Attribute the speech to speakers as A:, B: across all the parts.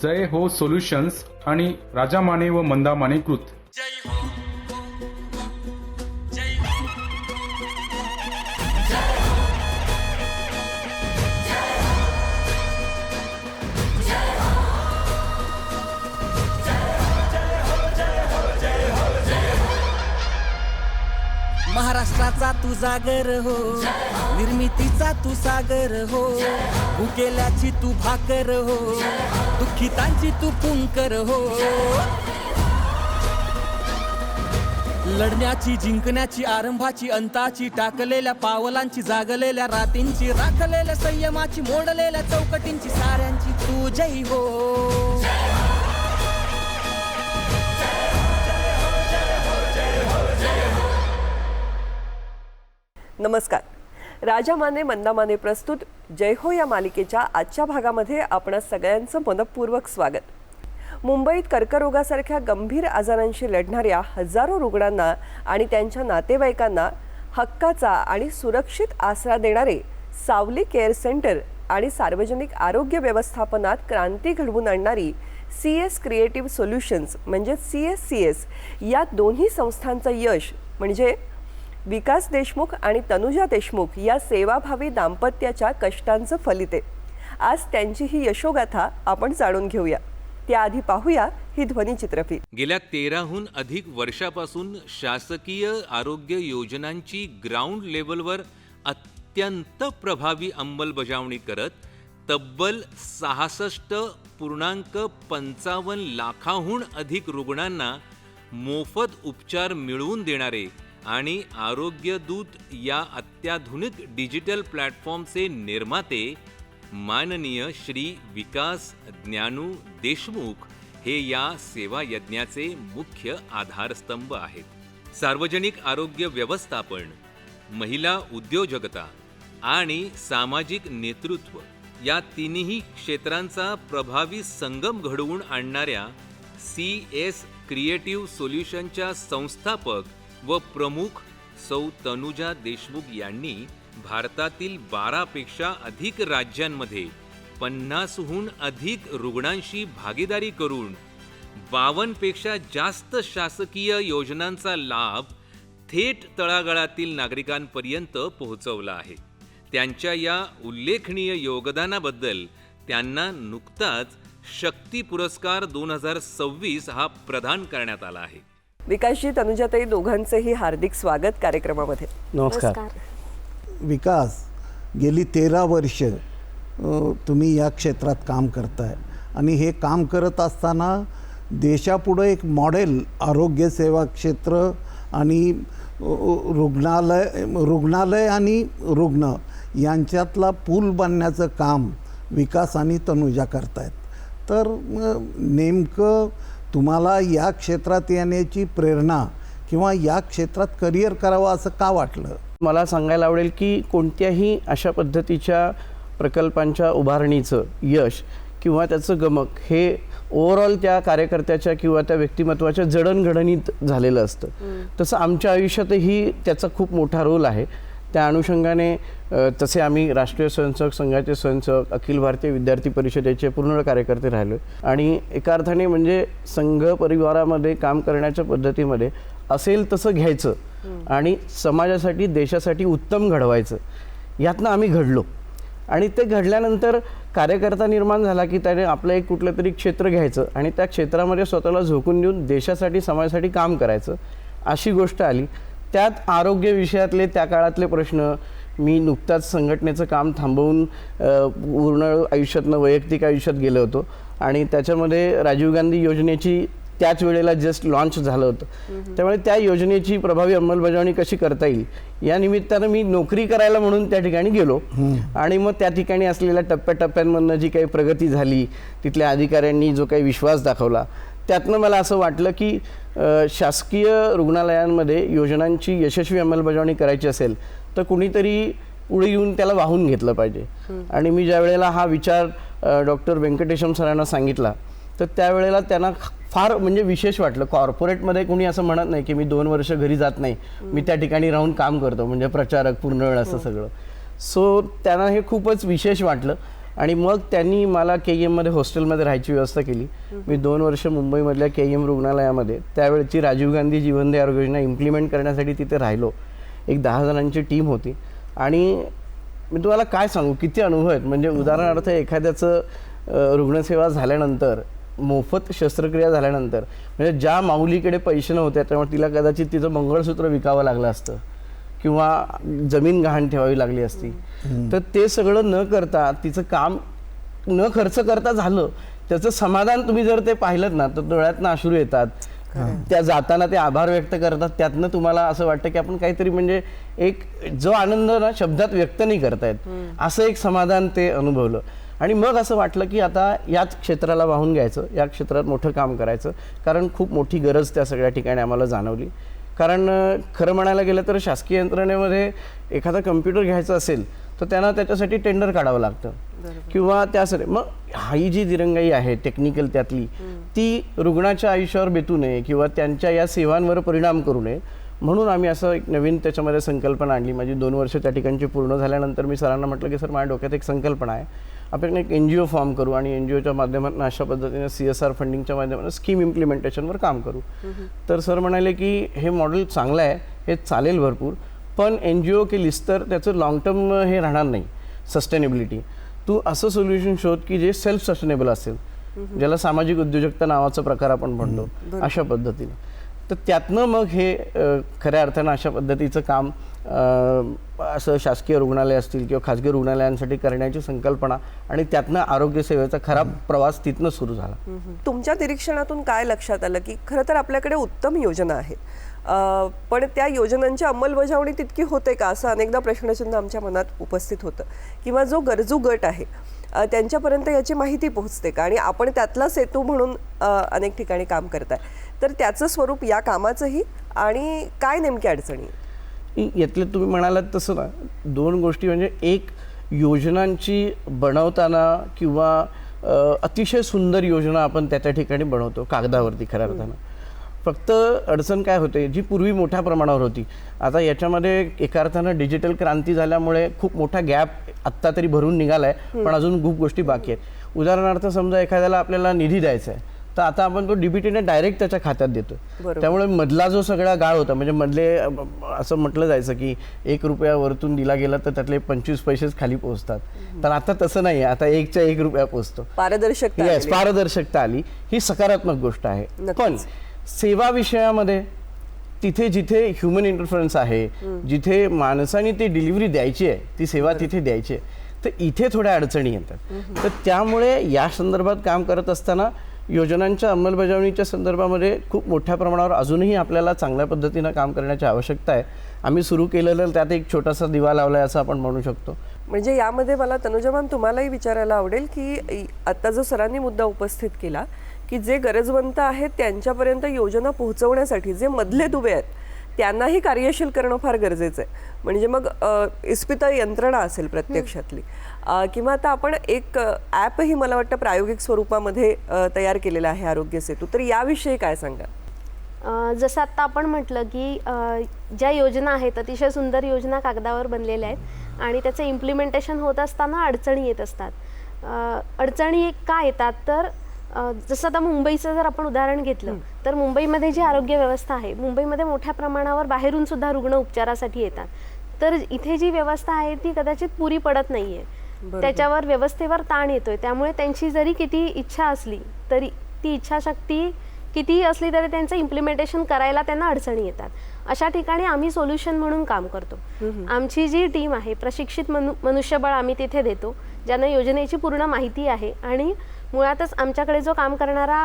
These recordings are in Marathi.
A: जय हो सोल्युशन्स आणि राजा माने व मंदा माने कृत.
B: महाराष्ट्राचा तू जागर हो, निर्मितीचा तू सागर हो, भुकेल्याची तू भाकर हो, दुःखितांची तू पुंकर हो. लढण्याची, जिंकण्याची, आरंभाची, अंताची, टाकलेल्या पावलांची, जागलेल्या रातींची, राखलेल्या संयमाची, मोडलेल्या चौकटींची, साऱ्यांची तू जय हो.
C: नमस्कार. राजा माने मंदा माने प्रस्तुत जय हो या मालिकेच्या आजच्या भागामध्ये आपणा सगळ्यांचं मनपूर्वक स्वागत. मुंबईत कर्करोगासारख्या गंभीर आजारांशी लढणाऱ्या हजारो रुग्णांना आणि त्यांच्या नातेवाईकांना हक्काचा आणि सुरक्षित आसरा देणारे सावली केअर सेंटर आणि सार्वजनिक आरोग्य व्यवस्थापनात क्रांती घडवून आणणारी CS क्रिएटिव्ह सोल्युशन्स म्हणजे CSCS या दोन्ही संस्थांचं यश म्हणजे विकास देशमुख आणि तनुजा देशमुख या सेवाभावी दाम्पत्याच्या कष्टांचं फलित आहे. आज त्यांची ही यशोगाथा आपण जाणून घेऊया. त्याआधी पाहूया ही ध्वनिचित्रफीत.
D: गेल्या 13हून अधिक वर्षापासून शासकीय आरोग्य योजनांची ग्राउंड लेवलवर अत्यंत प्रभावी अंमलबजावणी करत तब्बल 66.55 लाखाहून अधिक रुग्णांना मोफत उपचार मिळवून देणारे आणि आरोग्य दूत या अत्याधुनिक डिजिटल प्लॅटफॉर्मचे निर्माते माननीय श्री विकास ज्ञानू देशमुख हे या सेवा यज्ञाचे मुख्य आधारस्तंभ आहेत. सार्वजनिक आरोग्य व्यवस्थापन, महिला उद्योजकता आणि सामाजिक नेतृत्व या तिन्ही क्षेत्रांचा प्रभावी संगम घडवून आणणाऱ्या CS क्रिएटिव्ह सोल्युशनच्या संस्थापक व प्रमुख सौ तनुजा देशमुख यांनी भारतातील 12 पेक्षा अधिक राज्यांमध्ये 50हून अधिक रुग्णांशी भागीदारी करून 52 पेक्षा जास्त शासकीय योजनांचा लाभ थेट तळागाळातील नागरिकांपर्यंत पोहोचवला आहे. त्यांच्या या उल्लेखनीय योगदानाबद्दल त्यांना नुकताच शक्ती पुरस्कार 2026 हा प्रदान करण्यात आला आहे.
C: विकासजी, तनुजाताई दोघांचेही हार्दिक स्वागत कार्यक्रमामध्ये.
E: नमस्कार. विकास, गेली 13 वर्ष तुम्ही या क्षेत्रात काम करताय आणि हे काम करत असताना देशापुढे एक मॉडेल आरोग्य सेवा क्षेत्र आणि रुग्णालय आणि रुग्ण यांच्यातला पूल बांधण्याचं काम विकास आणि तनुजा करतायत. तर नेमकं तुम्हाला या क्षेत्रात येण्याची प्रेरणा किंवा या क्षेत्रात करिअर करावं असं का वाटलं?
F: मला सांगायला आवडेल की कोणत्याही अशा पद्धतीच्या प्रकल्पांच्या उभारणीचं यश किंवा त्याचं गमक हे ओव्हरऑल त्या कार्यकर्त्याच्या किंवा त्या व्यक्तिमत्वाच्या जडणघडणीत झालेलं असतं. तसं आमच्या आयुष्यातही त्याचा खूप मोठा रोल आहे. त्या अनुषंगाने तसे आम्ही राष्ट्रीय स्वयंसेवक संघाचे स्वयंसेवक, अखिल भारतीय विद्यार्थी परिषदेचे पूर्ण कार्यकर्ते राहिलो आणि एका अर्थाने म्हणजे संघ परिवारामध्ये काम करण्याच्या पद्धतीमध्ये असेल तसं घ्यायचं आणि समाजासाठी देशासाठी उत्तम घडवायचं, यातनं आम्ही घडलो. आणि ते घडल्यानंतर कार्यकर्ता निर्माण झाला की त्याने आपलं एक कुठलं तरी क्षेत्र घ्यायचं आणि त्या क्षेत्रामध्ये स्वतःला झोकून देऊन देशासाठी समाजासाठी काम करायचं अशी गोष्ट आली. त्यात आरोग्य विषयातले त्या काळातले प्रश्न, मी नुकताच संघटनेचं काम थांबवून पूर्ण आयुष्यातनं वैयक्तिक आयुष्यात गेलो होतो आणि त्याच्यामध्ये राजीव गांधी योजनेची त्याच वेळेला जस्ट लॉन्च झालं होतं. त्यामुळे त्या योजनेची प्रभावी अंमलबजावणी कशी करता येईल या निमित्तानं मी नोकरी करायला म्हणून त्या ठिकाणी गेलो आणि मग त्या ठिकाणी असलेल्या टप्प्याटप्प्यांमधनं जी काही प्रगती झाली, तिथल्या अधिकाऱ्यांनी जो काही विश्वास दाखवला, त्यातनं मला असं वाटलं की शासकीय रुग्णालयांमध्ये योजनांची यशस्वी अंमलबजावणी करायची असेल तर कुणीतरी पुढे येऊन त्याला वाहून घेतलं पाहिजे. आणि मी ज्या वेळेला हा विचार डॉक्टर व्यंकटेशम सरांना सांगितला तर त्यावेळेला त्यांना फार म्हणजे विशेष वाटलं. कॉर्पोरेटमध्ये कोणी असं म्हणत नाही की मी 2 वर्ष घरी जात नाही, मी त्या ठिकाणी राहून काम करतो, म्हणजे प्रचारक पूर्ण वेळ असं सगळं. सो त्यांना हे खूपच विशेष वाटलं आणि मग त्यांनी मला KEM मध्ये हॉस्टेलमध्ये राहायची व्यवस्था केली. मी 2 वर्ष मुंबईमधल्या KEM रुग्णालयामध्ये त्यावेळची राजीव गांधी जीवनदे आरोग्य योजना इम्प्लिमेंट करण्यासाठी तिथे राहिलो. एक 10 जणांची टीम होती आणि मी तुम्हाला काय सांगू किती अनुभव आहेत. म्हणजे उदाहरणार्थ एखाद्याचं रुग्णसेवा झाल्यानंतर, मोफत शस्त्रक्रिया झाल्यानंतर, म्हणजे ज्या माऊलीकडे पैसे नव्हते त्यामुळे तिला कदाचित तिचं मंगळसूत्र विकावं लागलं असतं किंवा जमीन गहाण ठेवावी लागली असती, तर ते सगळं न करता तिचं काम न खर्च करता झालं. त्याचं समाधान तुम्ही जर ते पाहिलं ना तर डोळ्यातनं अश्रू येतात. त्या जाताना ते आभार व्यक्त करतात. त्यातनं तुम्हाला असं वाटतं की आपण काहीतरी म्हणजे एक जो आनंद ना शब्दात व्यक्त नाही करतायत असं एक समाधान ते अनुभवलं. आणि मग असं वाटलं की आता याच क्षेत्राला वाहून घ्यायचं, या क्षेत्रात मोठं काम करायचं, कारण खूप मोठी गरज त्या सगळ्या ठिकाणी आम्हाला जाणवली. कारण खरं म्हणायला गेलं तर शासकीय यंत्रणेमध्ये एखादा कम्प्युटर घ्यायचा असेल तर त्यांना त्याच्यासाठी टेंडर काढावं लागतं किंवा त्यासाठी मग ही जी दिरंगाई आहे टेक्निकल त्यातली ती रुग्णाच्या आयुष्यावर बेतू नये किंवा त्यांच्या या सेवांवर परिणाम करू नये म्हणून आम्ही असं एक नवीन त्याच्यामध्ये संकल्पना आणली. माझी 2 वर्ष त्या ठिकाणची पूर्ण झाल्यानंतर मी सरांना म्हटलं की सर माझ्या डोक्यात एक संकल्पना आहे, आपण एक NGO फॉर्म करू आणि NGOच्या माध्यमातून अशा पद्धतीने CSR फंडिंगच्या माध्यमातून स्कीम इम्प्लिमेंटेशनवर काम करू. तर सर म्हणाले की हे मॉडेल चांगलं आहे, हे चालेल भरपूर, पण NGO केलीस तर त्याचं लॉंग टर्म हे राहणार नाही सस्टेनेबिलिटी. तू असं सोल्युशन शोध की जे सेल्फ सस्टेनेबल असेल, ज्याला सामाजिक उद्योजकता नावाचा प्रकार आपण म्हणतो अशा पद्धतीने. तर त्यातनं मग हे खऱ्या अर्थानं अशा पद्धतीचं काम असं शासकीय रुग्णालय असतील किंवा खाजगी रुग्णालयांसाठी करण्याची संकल्पना आणि त्यातनं आरोग्य सेवेचा खरा प्रवास तिथनं सुरू झाला.
C: तुमच्या निरीक्षणातून काय लक्षात आलं की खरं तर आपल्याकडे उत्तम योजना आहेत, पण त्या योजनांची अंमलबजावणी तितकी होते का असं अनेकदा प्रश्नचिन्ह आमच्या मनात उपस्थित होतं. किंवा जो गरजू गट आहे त्यांच्यापर्यंत याची माहिती पोहोचते का, आणि आपण त्यातला सेतू म्हणून अनेक ठिकाणी काम करताय, तर त्याचं स्वरूप या कामाचंही आणि काय नेमक्या अडचणी.
F: यातले तुम्ही म्हणालात तसं ना 2 गोष्टी, म्हणजे एक योजनांची बनवताना किंवा अतिशय सुंदर योजना आपण त्या ठिकाणी बनवतो कागदावरती खऱ्या अर्थानं. फक्त अडचण काय होते, जी पूर्वी मोठ्या प्रमाणावर होती, आता याच्यामध्ये एका अर्थानं डिजिटल क्रांती झाल्यामुळे खूप मोठा गॅप आत्ता तरी भरून निघाला आहे, पण अजून खूप गोष्टी बाकी आहेत. उदाहरणार्थ समजा एखाद्याला आपल्याला निधी द्यायचा आहे तर आता आपण तो DBTने डायरेक्ट त्याच्या खात्यात देतो. त्यामुळे मधला जो सगळा गाळ होता, म्हणजे मधले असं म्हटलं जायचं की 1 रुपया वरतून दिला गेला तर त्यातले 25 पैसेच खाली पोहोचतात, तर आता तसं नाही, आता 1च्या 1 रुपया पोहोचतो. पारदर्शकता आली, ही सकारात्मक गोष्ट आहे. पण सेवा विषयामध्ये तिथे जिथे ह्युमन इंटरफरन्स आहे, जिथे माणसाने ती डिलिव्हरी द्यायची आहे, ती सेवा तिथे द्यायची आहे, तर इथे थोड्या अडचणी येतात. तर त्यामुळे या संदर्भात काम करत असताना योजनांच्या अंमलबजावणीच्या संदर्भामध्ये खूप मोठ्या प्रमाणावर अजूनही आपल्याला चांगल्या पद्धतीनं काम करण्याची आवश्यकता आहे. आम्ही सुरू केलेलं त्यात एक छोटासा दिवा लावला आहे असं आपण म्हणू शकतो.
C: म्हणजे यामध्ये मला तनुजा मॅम तुम्हालाही विचारायला आवडेल की आता जो सरांनी मुद्दा उपस्थित केला की जे गरजवंत आहेत त्यांच्यापर्यंत योजना पोहोचवण्यासाठी जे मधले दुवे आहेत त्यांनाही कार्यशील करणं फार गरजेचं आहे. म्हणजे मग इस्पितळ यंत्रणा असेल प्रत्यक्षातली, किंवा आता आपण एक ॲपही मला वाटतं प्रायोगिक स्वरूपामध्ये तयार केलेलं आहे आरोग्य सेतू, तर याविषयी काय सांगा.
G: जसं आत्ता आपण म्हटलं की ज्या योजना आहेत अतिशय सुंदर योजना कागदावर बनलेल्या आहेत आणि त्याचं इम्प्लिमेंटेशन होत असताना अडचणी येत असतात. अडचणी का येतात तर जसं आता मुंबईचं जर आपण उदाहरण घेतलं तर मुंबईमध्ये जी आरोग्य व्यवस्था आहे, मुंबईमध्ये मोठ्या प्रमाणावर बाहेरून सुद्धा रुग्ण उपचारासाठी येतात, तर इथे जी व्यवस्था आहे ती कदाचित पुरी पडत नाही आहे, त्याच्यावर व्यवस्थेवर ताण येतोय. त्यामुळे त्यांची जरी किती इच्छा असली तरी ती इच्छाशक्ती कितीही असली तरी त्यांचं इम्प्लिमेंटेशन करायला त्यांना अडचणी येतात. अशा ठिकाणी आम्ही सोल्युशन म्हणून काम करतो. आमची जी टीम आहे प्रशिक्षित मनुष्यबळ आम्ही तिथे देतो, ज्यांना योजनेची पूर्ण माहिती आहे, आणि मुळातच आमच्याकडे जो काम करणारा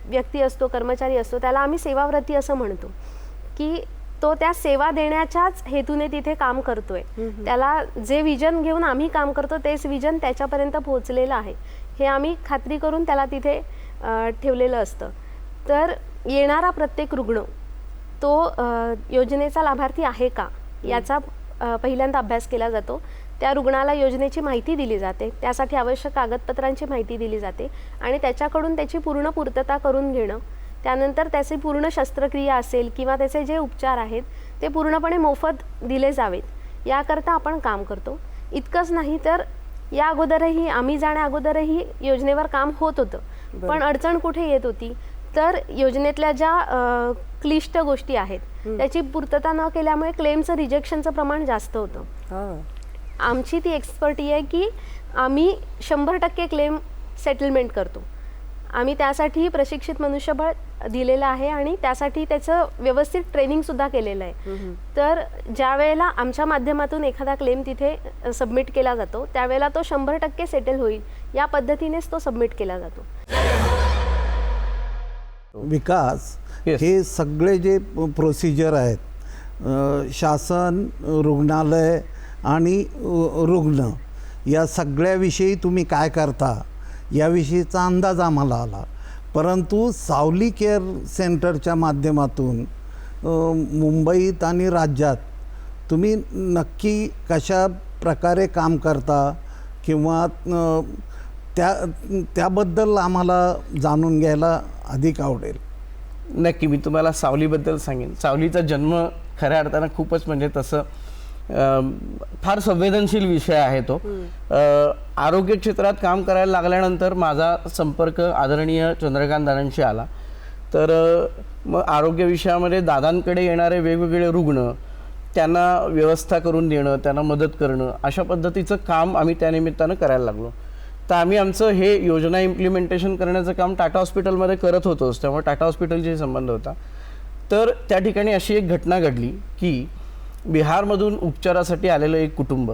G: व्यक्ती असतो, कर्मचारी असतो, त्याला आम्ही सेवाव्रती असं म्हणतो की तो त्या सेवा देण्याच्याच हेतूने तिथे काम करतोय. त्याला जे विजन घेऊन आम्ही काम करतो तेच विजन त्याच्यापर्यंत पोहोचलेलं आहे हे आम्ही खात्री करून त्याला तिथे ठेवलेलं असतं. तर येणारा प्रत्येक रुग्ण तो योजनेचा लाभार्थी आहे का याचा पहिल्यांदा अभ्यास केला जातो. त्या रुग्णाला योजनेची माहिती दिली जाते, त्यासाठी आवश्यक कागदपत्रांची माहिती दिली जाते आणि त्याच्याकडून त्याची पूर्ण पूर्तता करून घेणं, त्यानंतर त्याची पूर्ण शस्त्रक्रिया असेल किंवा त्याचे जे उपचार आहेत ते पूर्णपणे मोफत दिले जावेत याकरता आपण काम करतो. इतकंच नाही तर या अगोदरही आम्ही जाण्या अगोदरही योजनेवर काम होत होतं, पण अडचण कुठे येत होती तर योजनेतल्या ज्या क्लिष्ट गोष्टी आहेत त्याची पूर्तता न केल्यामुळे क्लेमचं रिजेक्शनचं प्रमाण जास्त होतं.
C: हां.
G: आमची ती एक्सपर्टी आहे की आम्ही 100% क्लेम सेटलमेंट करतो. आम्ही त्यासाठी प्रशिक्षित मनुष्यबळ दिलेलं आहे आणि त्यासाठी त्याचं व्यवस्थित ट्रेनिंगसुद्धा केलेलं आहे. तर ज्या वेळेला आमच्या माध्यमातून एखादा क्लेम तिथे सबमिट केला जातो त्यावेळेला तो 100% सेटल होईल या पद्धतीनेच तो सबमिट केला जातो.
E: विकास,
F: Yes.
E: हे सगळे जे प्रोसिजर आहेत, शासन, रुग्णालय आणि रुग्ण या सगळ्याविषयी तुम्ही काय करता याविषयीचा अंदाज आम्हाला आला. परंतु सावली केअर सेंटरच्या माध्यमातून मुंबईत आणि राज्यात तुम्ही नक्की कशा प्रकारे काम करता किंवा त्याबद्दल आम्हाला जाणून घ्यायला अधिक आवडेल.
F: नक्की मी तुम्हाला सावलीबद्दल सांगेन. सावलीचा जन्म खऱ्या अर्थानं खूपच म्हणजे तसं फार संवेदनशील विषय आहे तो. आरोग्य क्षेत्रात काम करायला लागल्यानंतर माझा संपर्क आदरणीय चंद्रकांत दादांशी आला. तर मग आरोग्य विषयामध्ये दादांकडे येणारे वेगवेगळे रुग्ण त्यांना व्यवस्था करून देणं, त्यांना मदत करणं, अशा पद्धतीचं काम आम्ही त्यानिमित्तानं करायला लागलो. तर आम्ही आमचं हे योजना इम्प्लिमेंटेशन करण्याचं काम टाटा हॉस्पिटलमध्ये करत होतोच, त्यामुळे टाटा हॉस्पिटलशी संबंध होता. तर त्या ठिकाणी अशी एक घटना घडली की बिहारमधून उपचारासाठी आलेलं एक कुटुंब,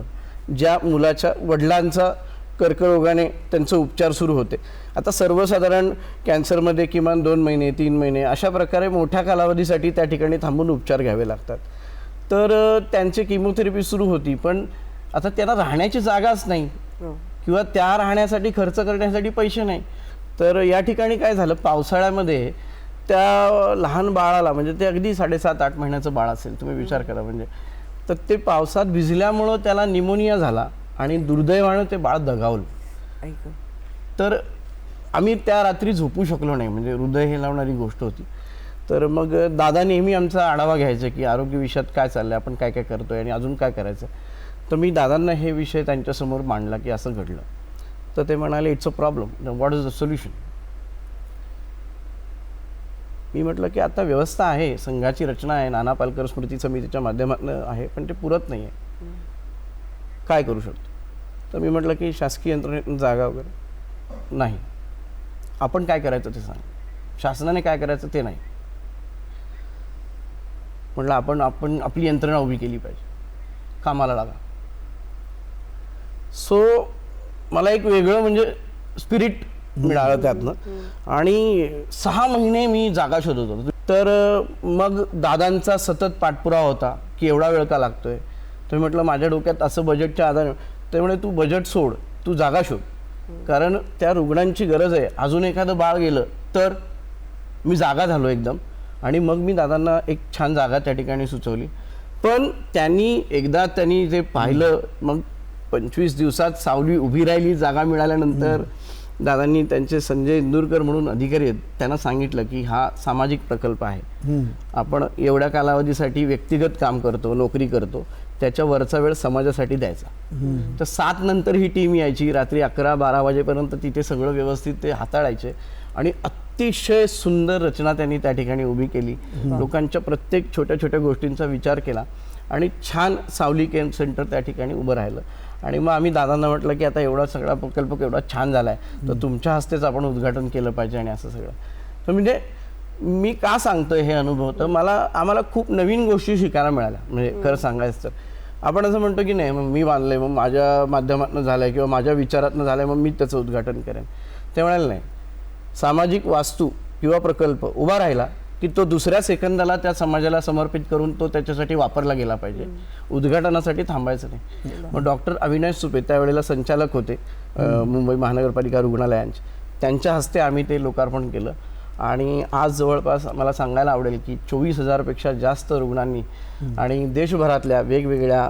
F: ज्या मुलाच्या वडिलांचा कर्करोगाने त्यांचे उपचार सुरू होते. आता सर्वसाधारण कॅन्सरमध्ये किमान 2 महिने 3 महिने अशा प्रकारे मोठ्या कालावधीसाठी त्या ठिकाणी थांबून उपचार घ्यावे लागतात. तर त्यांची किमोथेरपी सुरू होती, पण आता त्यांना राहण्याची जागाच नाही किंवा त्या राहण्यासाठी खर्च करण्यासाठी पैसे नाही. तर या ठिकाणी काय झालं, पावसाळ्यामध्ये त्या लहान बाळाला, म्हणजे ते अगदी 7.5-8 महिन्याचं बाळ असेल, तुम्ही विचार करा, म्हणजे तर ते पावसात भिजल्यामुळं त्याला निमोनिया झाला आणि दुर्दैवानं ते बाळ दगावलं. तर आम्ही त्या रात्री झोपू शकलो नाही, म्हणजे हृदय हे लावणारी गोष्ट होती. तर मग दादा नेहमी आमचा आढावा घ्यायचे की आरोग्य विषयात काय चाललं आहे, आपण काय काय करतो आहे आणि अजून काय करायचं. तर मी दादांना हे विषय त्यांच्यासमोर मांडला की असं घडलं. तर ते म्हणाले it's a problem, what is the solution. मी म्हटलं की आता व्यवस्था आहे, संघाची रचना आहे, नाना पालकर स्मृती समितीच्या माध्यमातून आहे, पण ते पुरत नाही आहे, काय करू शकतो. तर मी म्हटलं की शासकीय यंत्रणेतून जागा वगैरे नाही, आपण काय करायचं ते सांग, शासनाने काय करायचं ते नाही. म्हटलं आपण आपली यंत्रणा उभी केली पाहिजे, कामाला लागा. सो मला एक वेगळं म्हणजे स्पिरिट मिळालं त्यातनं आणि 6 महिने मी जागा शोधत होतो. तर मग दादांचा सतत पाठपुरावा होता की एवढा वेळ का लागतोय. तर मी म्हटलं माझ्या डोक्यात असं बजेटच्या आधारे, त्यामुळे तू बजेट सोड, तू जागा शोध, कारण त्या रुग्णांची गरज आहे. अजून एखादं बाळ गेलं तर मी जागा झालो एकदम. आणि मग मी दादांना एक छान जागा त्या ठिकाणी सुचवली. पण त्यांनी जे पाहिलं, मग 25 दिवसात सावली उभी राहिली. जागा मिळाल्यानंतर दादांनी त्यांचे संजय इंदूरकर म्हणून अधिकारी आहेत, त्यांना सांगितलं की हा सामाजिक प्रकल्प आहे, आपण एवढ्या कालावधीसाठी व्यक्तिगत काम करतो, नोकरी करतो, त्याच्या वरचा वेळ समाजासाठी द्यायचा. तर 7 नंतर ही टीम यायची, रात्री 11-12 वाजेपर्यंत तिथे सगळं व्यवस्थित ते हाताळायचे आणि अतिशय सुंदर रचना त्यांनी त्या ठिकाणी उभी केली. लोकांच्या प्रत्येक छोट्या छोट्या गोष्टींचा विचार केला आणि छान सावली केअर सेंटर त्या ठिकाणी उभं राहिलं. आणि मग आम्ही दादांना म्हटलं की आता एवढा सगळा प्रकल्प एवढा छान झाला आहे, तर तुमच्या हस्तेच आपण उद्घाटन केलं पाहिजे आणि असं सगळं. तर म्हणजे मी का सांगतोय हे अनुभव, तर आम्हाला खूप नवीन गोष्टी शिकायला मिळाल्या. म्हणजे खरं सांगायचं तर आपण असं म्हणतो की नाही, मग मी बांधलंय, मग माझ्या माध्यमातून झालं आहे किंवा माझ्या विचारातनं झालं आहे, मग मी त्याचं उद्घाटन करेन. ते म्हणाले नाही, सामाजिक वास्तू किंवा प्रकल्प उभा राहिला की तो दुसऱ्या सेकंदाला त्या समाजाला समर्पित करून तो त्याच्यासाठी वापरला गेला पाहिजे, उद्घाटनासाठी थांबायचं नाही. मग डॉक्टर अविनाश सुपे त्यावेळेला संचालक होते मुंबई महानगरपालिका रुग्णालयांचे, त्यांच्या हस्ते आम्ही ते लोकार्पण केलं. आणि आज जवळपास मला सांगायला आवडेल की 24,000पेक्षा जास्त रुग्णांनी आणि देशभरातल्या वेगवेगळ्या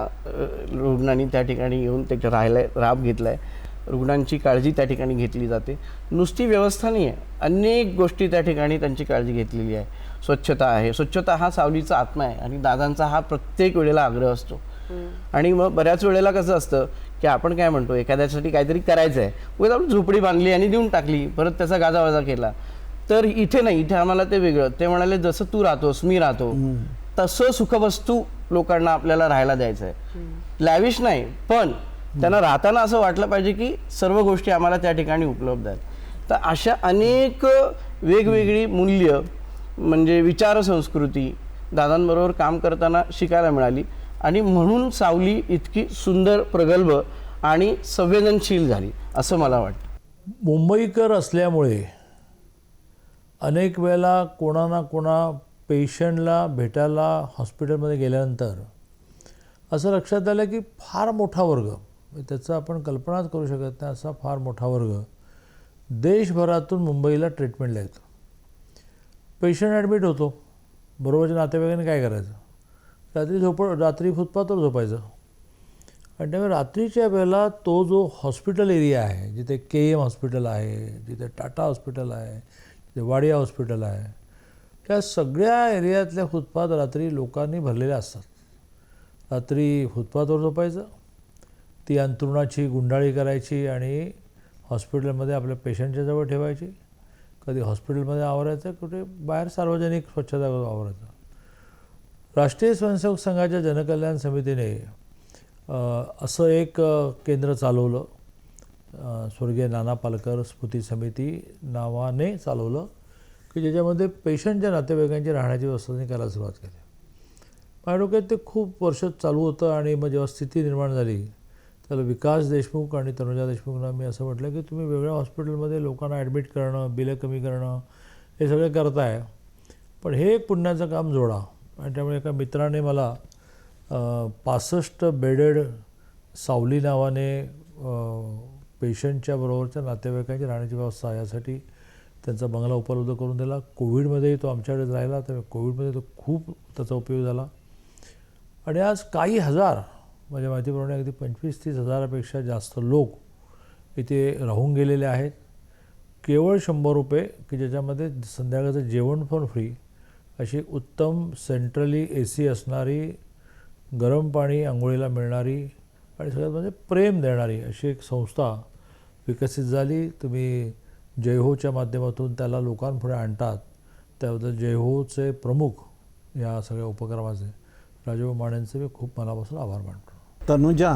F: रुग्णांनी त्या ठिकाणी येऊन त्याच्या लाभ घेतला आहे. रुग्णांची काळजी त्या ठिकाणी घेतली जाते. नुसती व्यवस्था नाही आहे, अनेक गोष्टी त्या ठिकाणी त्यांची काळजी घेतलेली आहे. स्वच्छता आहे, स्वच्छता हा सावलीचा आत्मा आहे आणि दादांचा हा प्रत्येक वेळेला आग्रह असतो. आणि मग बऱ्याच वेळेला कसं असतं की आपण काय म्हणतो एखाद्यासाठी काहीतरी करायचं आहे, उगाच आपण झोपडी बांधली आणि देऊन टाकली, परत त्याचा गाजावाजा केला. तर इथे नाही, इथे आम्हाला ते वेगळं. ते म्हणाले जसं तू राहतोस मी राहतो तसं सुखवस्तू लोकांना आपल्याला राहायला द्यायचं आहे. लॅविश नाही, पण त्यांना राहताना असं वाटलं पाहिजे की सर्व गोष्टी आम्हाला त्या ठिकाणी उपलब्ध आहेत. तर अशा अनेक वेगवेगळी मूल्य म्हणजे विचारसंस्कृती दादांबरोबर काम करताना शिकायला मिळाली आणि म्हणून सावली इतकी सुंदर, प्रगल्भ आणि संवेदनशील झाली असं मला वाटतं.
H: मुंबईकर असल्यामुळे अनेक वेळेला कोणा ना कोणा पेशंटला भेटायला हॉस्पिटलमध्ये गेल्यानंतर असं लक्षात आलं की फार मोठा वर्ग, त्याचं आपण कल्पनाच करू शकत नाही असा फार मोठा वर्ग देशभरातून मुंबईला ट्रीटमेंटला येतो. पेशंट ॲडमिट होतो, बरोबरच्या नातेवाईकांनी काय करायचं, रात्री फुटपाथवर झोपायचं. आणि त्यामुळे रात्रीच्या वेळेला तो जो हॉस्पिटल एरिया आहे, जिथे KM हॉस्पिटल आहे, जिथे टाटा हॉस्पिटल आहे, जिथे वाडिया हॉस्पिटल आहे, त्या सगळ्या एरियातल्या फुटपाथ रात्री लोकांनी भरलेल्या असतात. रात्री फुटपाथवर झोपायचं, ती अंथरुणाची गुंडाळी करायची आणि हॉस्पिटलमध्ये आपल्या पेशंटच्या जवळ ठेवायची. कधी हॉस्पिटलमध्ये आवरायचं, कुठे बाहेर सार्वजनिक स्वच्छतागृह आवरायचं. राष्ट्रीय स्वयंसेवक संघाच्या जनकल्याण समितीने असं एक केंद्र चालवलं, स्वर्गीय नाना पालकर स्मृती समिती नावाने चालवलं, की ज्याच्यामध्ये पेशंटच्या नातेवाईकांची राहण्याची व्यवस्था त्यांनी करायला सुरुवात केली. माझ्या डोक्यात ते खूप वर्ष चालू होतं आणि मग जेव्हा स्थिती निर्माण झाली त्याला विकास देशमुख आणि तनुजा देशमुखना मी असं म्हटलं की तुम्ही वेगळ्या हॉस्पिटलमध्ये लोकांना ॲडमिट करणं, बिलं कमी करणं हे सगळं करताय, पण हे एक पुण्याचं काम जोडा. आणि त्यामुळे एका मित्राने मला 65 बेडेड सावली नावाने पेशंटच्या बरोबरच्या नातेवाईकांची राहण्याची व्यवस्था यासाठी त्यांचा बंगला उपलब्ध करून दिला. कोविडमध्येही तो आमच्याकडेच राहिला, तर कोविडमध्ये तो खूप त्याचा उपयोग झाला. आणि आज काही हजार, माझ्या माहितीप्रमाणे अगदी 25-30 हजारापेक्षा जास्त लोक इथे राहून गेलेले आहेत. केवळ 100 रुपये की ज्याच्यामध्ये संध्याकाळचं जेवण पण फ्री, अशी उत्तम सेंट्रली AC असणारी, गरम पाणी आंघोळीला मिळणारी आणि सगळ्यात म्हणजे प्रेम देणारी अशी एक संस्था विकसित झाली. तुम्ही जयहोच्या माध्यमातून त्याला लोकांपुढे आणतात, त्याबद्दल जयहोचे प्रमुख या सगळ्या उपक्रमाचे राजू मानेंचे मी खूप मनापासून आभार मानतो.
E: तनुजा,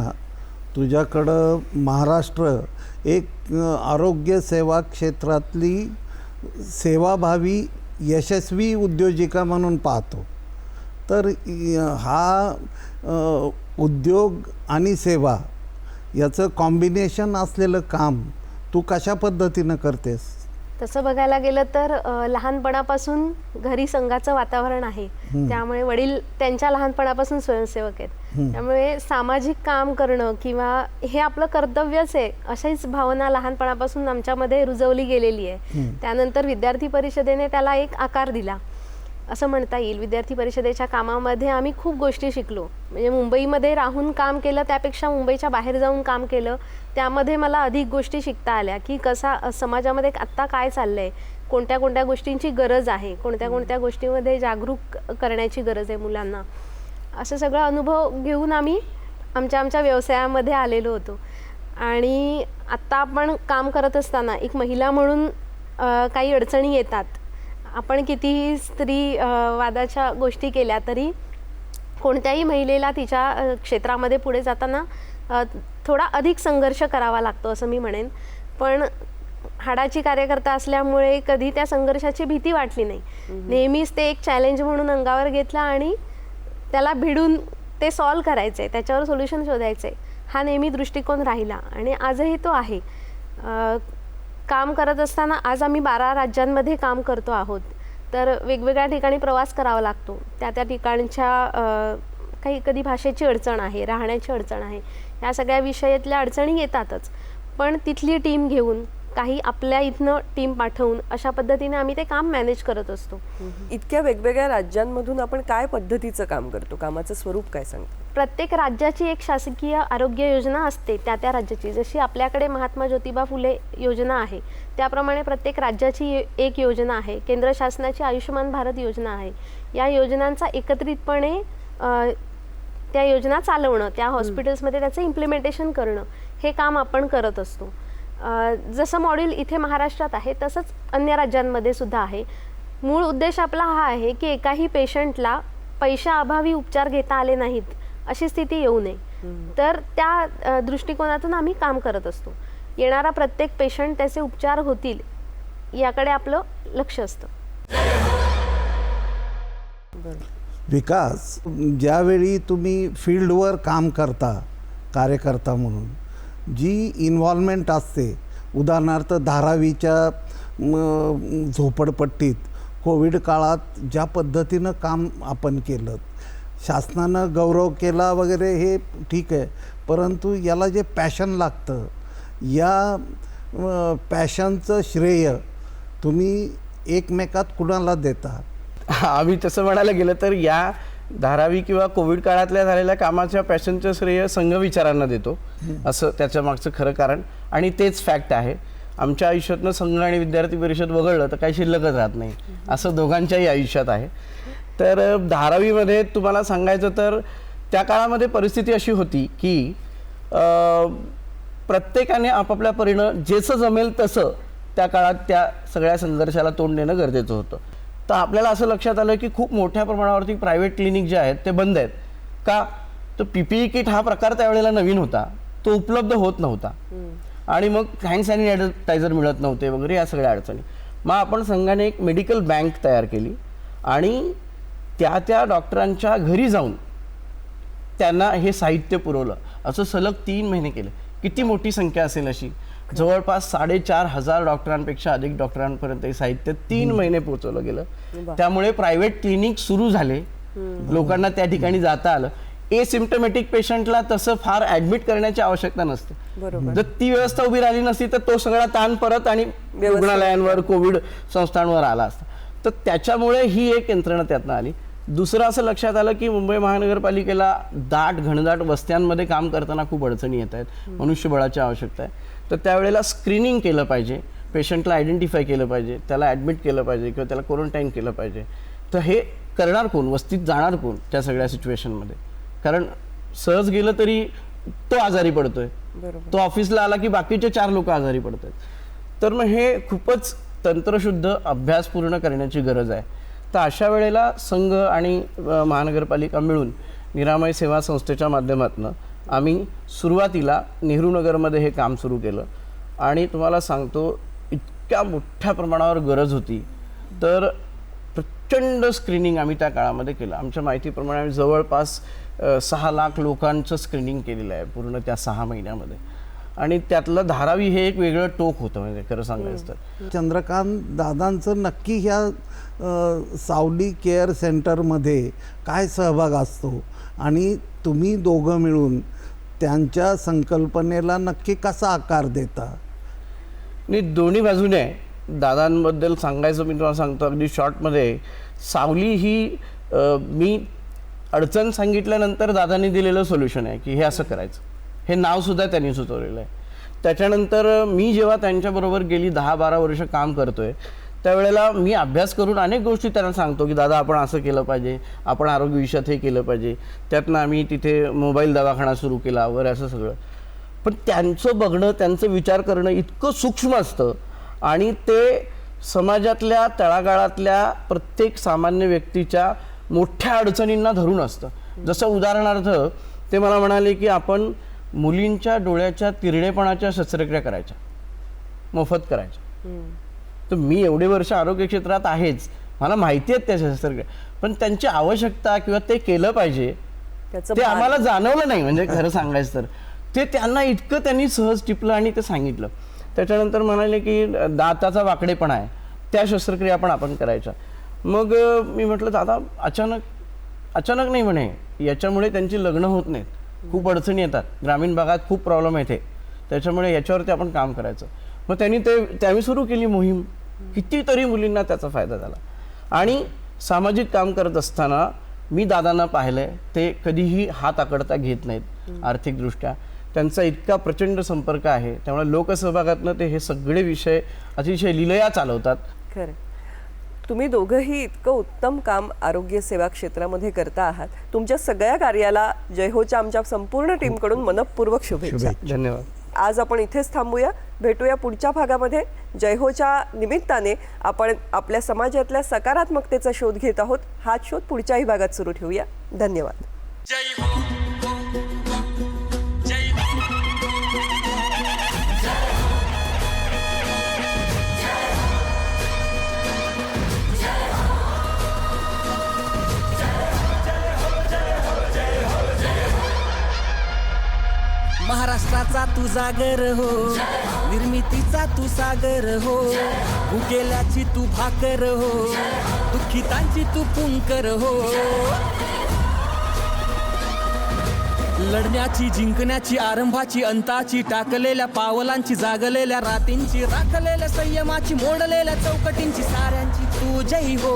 E: तुझ्याकडं महाराष्ट्र एक आरोग्य सेवा क्षेत्रातली सेवाभावी यशस्वी उद्योजिका म्हणून पाहतो. तर हा उद्योग आणि सेवा याचं कॉम्बिनेशन असलेलं काम तू कशा पद्धतीनं करतेस?
G: तसं बघायला गेलं तर लहानपणापासून घरी संघाचं वातावरण आहे, त्यामुळे वडील त्यांच्या लहानपणापासून स्वयंसेवक आहेत, त्यामुळे सामाजिक काम करणं किंवा हे आपलं कर्तव्यच आहे अशीच भावना लहानपणापासून आमच्यामध्ये रुजवली गेलेली आहे. त्यानंतर विद्यार्थी परिषदेने त्याला एक आकार दिला असं म्हणता येईल. विद्यार्थी परिषदेच्या कामामध्ये आम्ही खूप गोष्टी शिकलो. म्हणजे मुंबईमध्ये राहून काम केलं त्यापेक्षा मुंबईच्या बाहेर जाऊन काम केलं, त्यामध्ये मला अधिक गोष्टी शिकता आल्या की कसा समाजामध्ये आत्ता काय चाललं आहे, कोणत्या कोणत्या गोष्टींची गरज आहे, कोणत्या कोणत्या गोष्टीमध्ये जागरूक करण्याची गरज आहे मुलांना. असं सगळं अनुभव घेऊन आम्ही आमच्या व्यवसायामध्ये आलेलो होतो. आणि आत्ता आपण काम करत असताना एक महिला म्हणून काही अडचणी येतात. आपण कितीही स्त्री वादाच्या गोष्टी केल्या तरी कोणत्याही महिलेला तिच्या क्षेत्रामध्ये पुढे जाताना थोडा अधिक संघर्ष करावा लागतो असं मी म्हणेन. पण हाडाची कार्यकर्ता असल्यामुळे कधी त्या संघर्षाची भीती वाटली नाही. नेहमीच ते एक चॅलेंज म्हणून अंगावर घेतला आणि त्याला भिडून ते सॉल्व करायचं आहे, त्याच्यावर सोल्युशन शोधायचं आहे, हा नेहमी दृष्टिकोन राहिला आणि आजही तो आहे. काम करत असताना आज आम्ही 12 राज्यांमध्ये काम करतो आहोत. तर वेगवेगळ्या ठिकाणी प्रवास करावा लागतो. त्या ठिकाणच्या काही कधी भाषेची अडचण आहे, राहण्याची अडचण आहे, ह्या सगळ्या विषयातल्या अडचणी येतातच. पण तिथली टीम घेऊन काही आपल्या इथनं टीम पाठवून अशा पद्धतीने आम्ही ते काम मॅनेज करत असतो.
C: इतक्या वेगवेगळ्या राज्यांमधून आपण काय पद्धतीचं काम करतो, कामाचं स्वरूप काय सांगतो?
G: प्रत्येक राज्याची एक शासकीय आरोग्य योजना असते त्या राज्याची. जशी आपल्याकडे महात्मा ज्योतिबा फुले योजना आहे त्याप्रमाणे प्रत्येक राज्याची एक योजना आहे. केंद्र शासनाची आयुष्यमान भारत योजना आहे. या योजनांचा एकत्रितपणे त्या योजना चालवणं, त्या हॉस्पिटल्समध्ये त्याचं इम्प्लिमेंटेशन करणं, हे काम आपण करत असतो. जसं मॉड्यूल इथे महाराष्ट्रात आहे तसंच अन्य राज्यांमध्ये सुद्धा आहे. मूळ उद्देश आपला हा आहे की एकाही पेशंटला पैशाअभावी उपचार घेता आले नाहीत अशी स्थिती येऊ नये. तर त्या दृष्टिकोनातून आम्ही काम करत असतो. येणारा प्रत्येक पेशंट त्याचे उपचार होतील याकडे आपलं लक्ष असतं.
E: विकास, ज्यावेळी तुम्ही फील्डवर काम करता कार्यकर्ता म्हणून, जी इन्व्हॉल्वमेंट असते, उदाहरणार्थ धारावीच्या झोपडपट्टीत कोविड काळात ज्या पद्धतीनं काम आपण केलं, शासनानं गौरव केला वगैरे हे ठीक आहे, परंतु याला जे पॅशन लागतं, या पॅशनचं श्रेय तुम्ही एकमेकात कुणाला देता?
F: आम्ही तसं म्हणायला गेलं तर या धारावी किंवा कोविड काळातल्या झालेल्या कामाच्या पॅशनचं श्रेय संघविचारांना देतो, असं त्याच्या मागचं खरं कारण. आणि तेच फॅक्ट आहे. आमच्या आयुष्यातनं संघ आणि विद्यार्थी परिषद वगळलं तर काही शिल्लकच राहत नाही, असं दोघांच्याही आयुष्यात आहे. तर धारावीमध्ये तुम्हाला सांगायचं तर त्या काळामध्ये परिस्थिती अशी होती की प्रत्येकाने आपापल्या परीनं जेचं जमेल तसं त्या काळात त्या सगळ्या संघर्षाला तोंड देणं गरजेचं होतं. तर आपल्याला असं लक्षात आलं की खूप मोठ्या प्रमाणावरती प्रायव्हेट क्लिनिक जे आहेत ते बंद आहेत. का तर PPE किट हा प्रकार त्यावेळेला नवीन होता, तो उपलब्ध होत नव्हता, आणि मग हँड सॅनिटायझर मिळत नव्हते वगैरे, या सगळ्या अडचणी. मग आपण संघाने एक मेडिकल बँक तयार केली आणि त्या डॉक्टरांच्या घरी जाऊन त्यांना हे साहित्य पुरवलं. असं सलग 3 महिने केलं. किती मोठी संख्या असेल अशी, जवळपास 4,500 डॉक्टरांपेक्षा अधिक डॉक्टरांपर्यंत हे साहित्य 3 महिने पोहोचवलं गेलं. त्यामुळे प्रायव्हेट क्लिनिक सुरू झाले, लोकांना त्या ठिकाणी जाता आलं. एसिम्प्टोमॅटिक पेशंटला तसं फार ॲडमिट करण्याची आवश्यकता नसते. जर ती व्यवस्था उभी राहिली नसती तर तो सगळा ताण परत आणि रुग्णालयांवर, कोविड संस्थांवर आला असता. तर त्याच्यामुळे ही एक यंत्रणा त्यातनं आली. दुसरं असं लक्षात आलं की मुंबई महानगरपालिकेला घनदाट वस्त्यांमध्ये काम करताना खूप अडचणी येत आहेत, मनुष्यबळाची आवश्यकता आहे. तर त्यावेळेला स्क्रीनिंग केलं पाहिजे, पेशंटला आयडेंटिफाय केलं पाहिजे, त्याला ॲडमिट केलं पाहिजे किंवा त्याला क्वारंटाईन केलं पाहिजे. तर हे करणार कोण, वस्तीत जाणार कोण त्या सगळ्या सिच्युएशनमध्ये? कारण सहज गेलं तरी तो आजारी पडतोय, तो ऑफिसला आला की बाकीचे 4 लोक आजारी पडत आहेत. तर मग हे खूपच तंत्रशुद्ध अभ्यास पूर्ण करण्याची गरज आहे. तर अशा वेळेला संघ आणि महानगरपालिका मिळून निरामय सेवा संस्थेच्या माध्यमातून आम्ही सुरुवातीला नेहरू नगरमध्ये हे काम सुरू केलं. आणि तुम्हाला सांगतो, इतक्या मोठ्या प्रमाणावर गरज होती तर प्रचंड स्क्रीनिंग आम्ही त्या काळामध्ये केलं. आमच्या माहितीप्रमाणे आम्ही जवळपास 6 लाख लोकांचं स्क्रीनिंग केलेलं आहे पूर्ण त्या 6 महिन्यामध्ये. आणि त्यातलं धारावी हे एक वेगळं टोक होतं, म्हणजे खरं सांगायचं तर.
E: चंद्रकांत दादांचं नक्की ह्या सावली केअर सेंटरमध्ये काय सहभाग असतो आणि तुम्ही दोघं मिळून त्यांच्या संकल्पनेला नक्की कसा आकार देता?
F: आणि दोन्ही बाजूने दादांबद्दल सांगायचं मी तुम्हाला सांगतो अगदी शॉर्टमध्ये. सावली ही मी अडचण सांगितल्यानंतर दादांनी दिलेलं सोल्युशन आहे की हे असं करायचं. हे नावसुद्धा त्यांनी सुचवलेलं आहे. त्याच्यानंतर मी जेव्हा त्यांच्याबरोबर गेली 10-12 वर्ष काम करतोय त्यावेळेला मी अभ्यास करून अनेक गोष्टी त्यांना सांगतो की दादा आपण असं केलं पाहिजे, आपण आरोग्य विषयात हे केलं पाहिजे. त्यातनं आम्ही तिथे मोबाईल दवाखाना सुरू केला वगैरे असं सगळं. पण त्यांचं बघणं, त्यांचं विचार करणं इतकं सूक्ष्म असतं आणि ते समाजातल्या तळागाळातल्या प्रत्येक सामान्य व्यक्तीच्या मोठ्या अडचणींना धरून असतं. जसं उदाहरणार्थ ते मला म्हणाले की आपण मुलींच्या डोळ्याच्या तिरडेपणाच्या शस्त्रक्रिया करायच्या, मोफत करायच्या. तर मी एवढे वर्ष आरोग्य क्षेत्रात आहेच, मला माहिती आहेत त्या शस्त्रक्रिया, पण त्यांची आवश्यकता किंवा ते केलं पाहिजे ते आम्हाला जाणवलं नाही. म्हणजे खरं सांगायचं तर ते त्यांना इतकं त्यांनी सहज टिपलं आणि ते सांगितलं. त्याच्यानंतर म्हणाले की दाताचा वाकडेपणा आहे, त्या शस्त्रक्रिया पण आपण करायच्या. मग मी म्हटलं दादा अचानक नाही म्हणे, याच्यामुळे त्यांची लग्न होत नाहीत, खूप अडचणी येतात, ग्रामीण भागात खूप प्रॉब्लेम येते, त्याच्यामुळे याच्यावरती आपण काम करायचं. मग त्यांनी सुरू केली मोहीम. कितीतरी मुलींना त्याचा फायदा झाला. आणि सामाजिक काम करत असताना मी दादांना पाहिलंय ते कधीही हात आकडता घेत नाहीत आर्थिकदृष्ट्या. त्यांचा इतका प्रचंड संपर्क आहे, त्यामुळे लोकसहभागातनं ते हे सगळे विषय अतिशय लिलया चालवतात.
C: खरं. तुम्ही दोघंही इतकं उत्तम काम आरोग्य सेवा क्षेत्रामध्ये करता आहात. तुमच्या सगळ्या कार्याला जय होच्या आमच्या संपूर्ण टीमकडून मनपूर्वक शुभेच्छा.
F: धन्यवाद.
C: आज आपण इथेच थांबूया. भेटूया पुढच्या भागामध्ये. जय होच्या निमित्ताने आपण आपल्या समाजातल्या सकारात्मकतेचा शोध घेत आहोत. हाच शोध पुढच्याही भागात सुरू ठेवूया. धन्यवाद.
B: जय हो, जय महाराष्ट्राचा तू जागर हो, निर्मितीचा तू सागर हो, भुकेल्याची तू भाकर हो, दुःखितांची तू पुंकर हो. लढण्याची, जिंकण्याची, आरंभाची, अंताची, टाकलेल्या पावलांची, जागलेल्या रातींची, राखलेल्या संयमाची, मोडलेल्या चौकटींची, साऱ्यांची तू जय हो.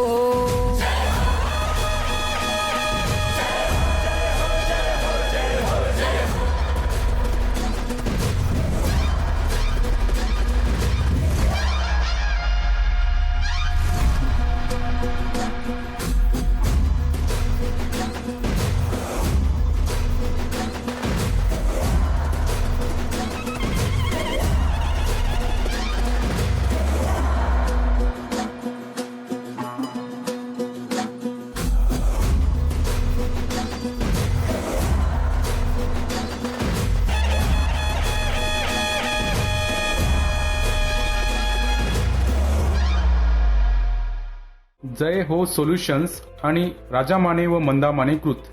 A: जय हो सोल्युशन्स आणि राजा माने व मंदा माने कृत